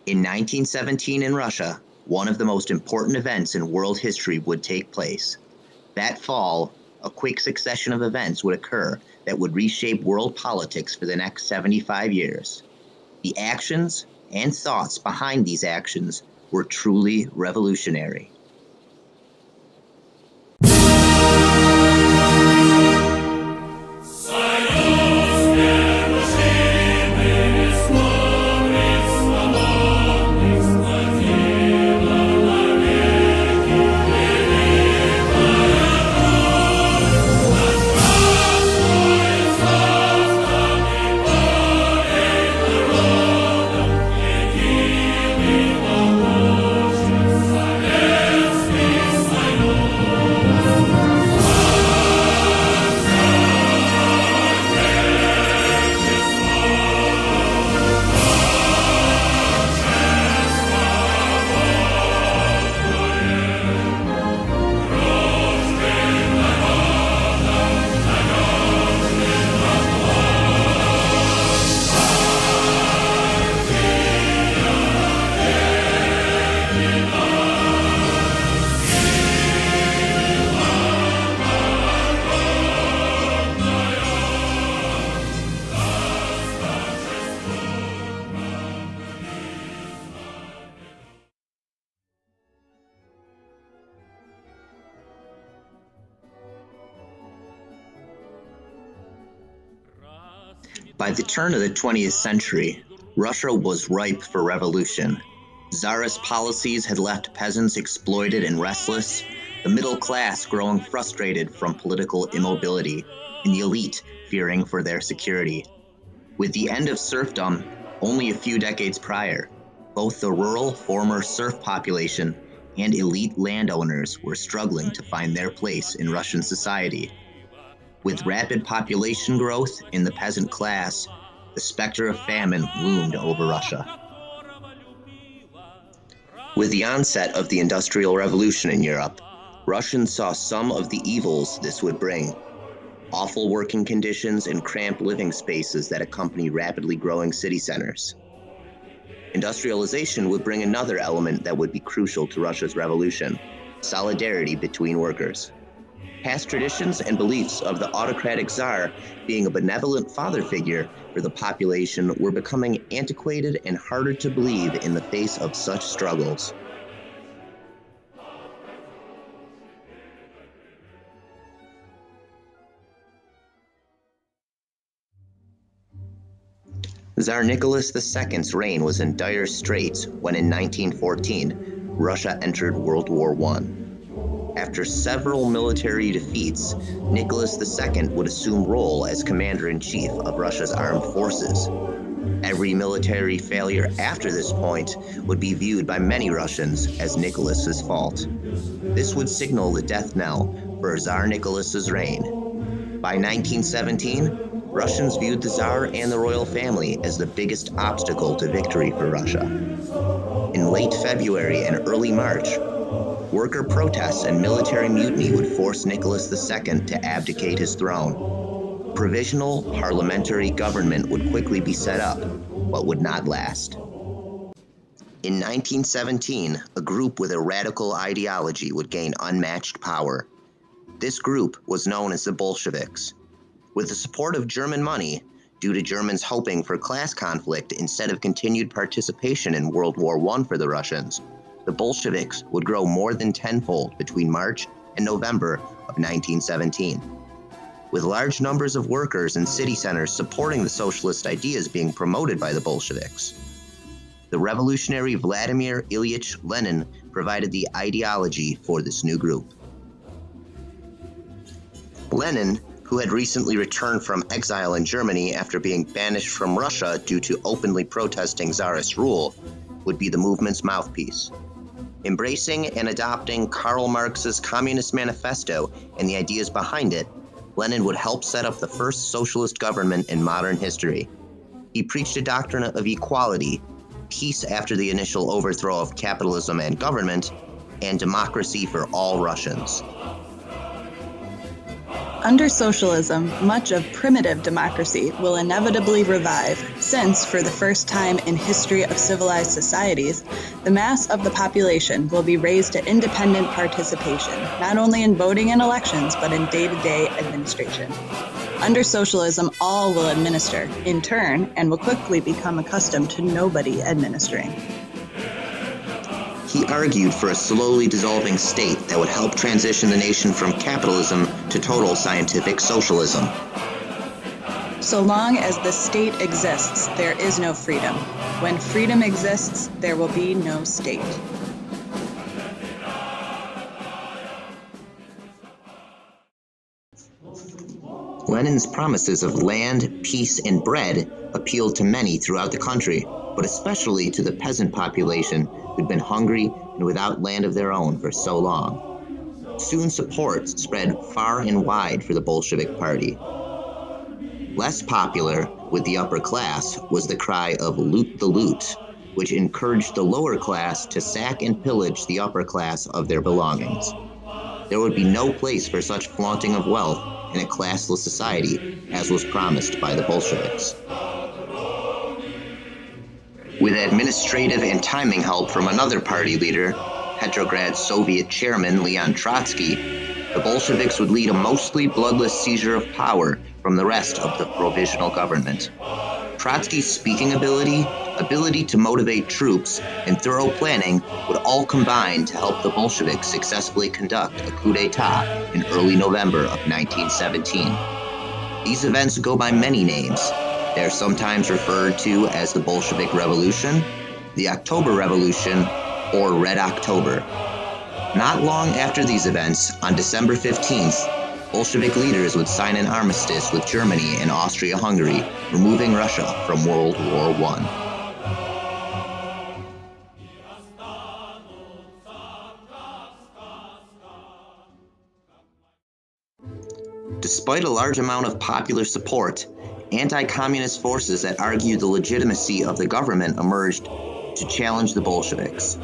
In 1917 in Russia, one of the most important events in world history would take place. That fall, a quick succession of events would occur that would reshape world politics for the next 75 years. The actions and thoughts behind these actions were truly revolutionary. By the turn of the 20th century, Russia was ripe for revolution. Tsarist policies had left peasants exploited and restless, the middle class growing frustrated from political immobility, and the elite fearing for their security. With the end of serfdom only a few decades prior, both the rural former serf population and elite landowners were struggling to find their place in Russian society. With rapid population growth in the peasant class, the specter of famine loomed over Russia. With the onset of the Industrial Revolution in Europe, Russians saw some of the evils this would bring. Awful working conditions and cramped living spaces that accompany rapidly growing city centers. Industrialization would bring another element that would be crucial to Russia's revolution: solidarity between workers. Past traditions and beliefs of the autocratic Tsar being a benevolent father figure for the population were becoming antiquated and harder to believe in the face of such struggles. Tsar Nicholas II's reign was in dire straits when in 1914, Russia entered World War I. After several military defeats, Nicholas II would assume role as commander-in-chief of Russia's armed forces. Every military failure after this point would be viewed by many Russians as Nicholas's fault. This would signal the death knell for Tsar Nicholas's reign. By 1917, Russians viewed the Tsar and the royal family as the biggest obstacle to victory for Russia. In late February and early March, worker protests and military mutiny would force Nicholas II to abdicate his throne. Provisional parliamentary government would quickly be set up, but would not last. In 1917, a group with a radical ideology would gain unmatched power. This group was known as the Bolsheviks. With the support of German money, due to Germans hoping for class conflict instead of continued participation in World War I for the Russians, the Bolsheviks would grow more than tenfold between March and November of 1917. With large numbers of workers and city centers supporting the socialist ideas being promoted by the Bolsheviks, the revolutionary Vladimir Ilyich Lenin provided the ideology for this new group. Lenin, who had recently returned from exile in Germany after being banished from Russia due to openly protesting Tsarist rule, would be the movement's mouthpiece. Embracing and adopting Karl Marx's Communist Manifesto and the ideas behind it, Lenin would help set up the first socialist government in modern history. He preached a doctrine of equality, peace after the initial overthrow of capitalism and government, and democracy for all Russians. Under socialism, much of primitive democracy will inevitably revive, since, for the first time in history of civilized societies, the mass of the population will be raised to independent participation, not only in voting and elections, but in day-to-day administration. Under socialism, all will administer, in turn, and will quickly become accustomed to nobody administering. He argued for a slowly dissolving state that would help transition the nation from capitalism to total scientific socialism. So long as the state exists, there is no freedom. When freedom exists, there will be no state. Lenin's promises of land, peace, and bread appealed to many throughout the country, but especially to the peasant population who'd been hungry and without land of their own for so long. Soon support spread far and wide for the Bolshevik Party. Less popular with the upper class was the cry of "loot the loot," which encouraged the lower class to sack and pillage the upper class of their belongings. There would be no place for such flaunting of wealth in a classless society, as was promised by the Bolsheviks. With administrative and timing help from another party leader, Petrograd Soviet chairman Leon Trotsky, the Bolsheviks would lead a mostly bloodless seizure of power from the rest of the provisional government. Trotsky's speaking ability to motivate troops, and thorough planning would all combine to help the Bolsheviks successfully conduct a coup d'etat in early November of 1917. These events go by many names. They are sometimes referred to as the Bolshevik Revolution, the October Revolution, or Red October. Not long after these events, on December 15th, Bolshevik leaders would sign an armistice with Germany and Austria-Hungary, removing Russia from World War I. Despite a large amount of popular support, anti-communist forces that argued the legitimacy of the government emerged to challenge the Bolsheviks.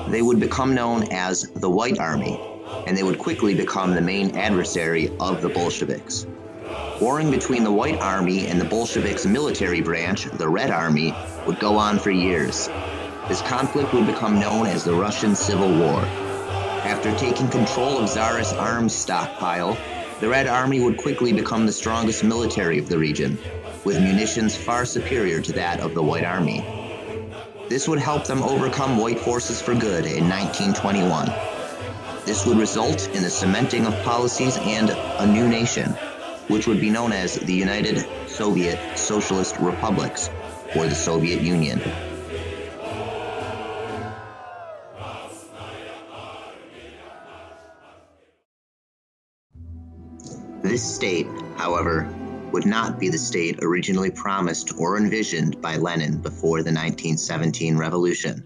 They would become known as the White Army, and they would quickly become the main adversary of the Bolsheviks. Warring between the White Army and the Bolsheviks' military branch, the Red Army, would go on for years. This conflict would become known as the Russian Civil War. After taking control of Tsarist arms stockpile, the Red Army would quickly become the strongest military of the region, with munitions far superior to that of the White Army. This would help them overcome white forces for good in 1921. This would result in the cementing of policies and a new nation, which would be known as the United Soviet Socialist Republics, or the Soviet Union. This state, however, would not be the state originally promised or envisioned by Lenin before the 1917 revolution.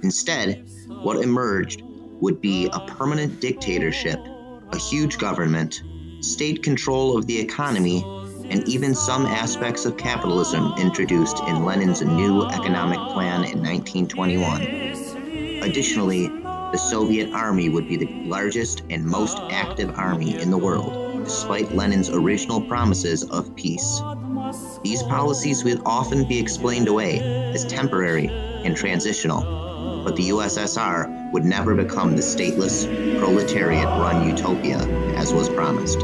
Instead, what emerged would be a permanent dictatorship, a huge government, state control of the economy, and even some aspects of capitalism introduced in Lenin's new economic plan in 1921. Additionally, the Soviet army would be the largest and most active army in the world, despite Lenin's original promises of peace. These policies would often be explained away as temporary and transitional, but the USSR would never become the stateless, proletariat-run utopia as was promised.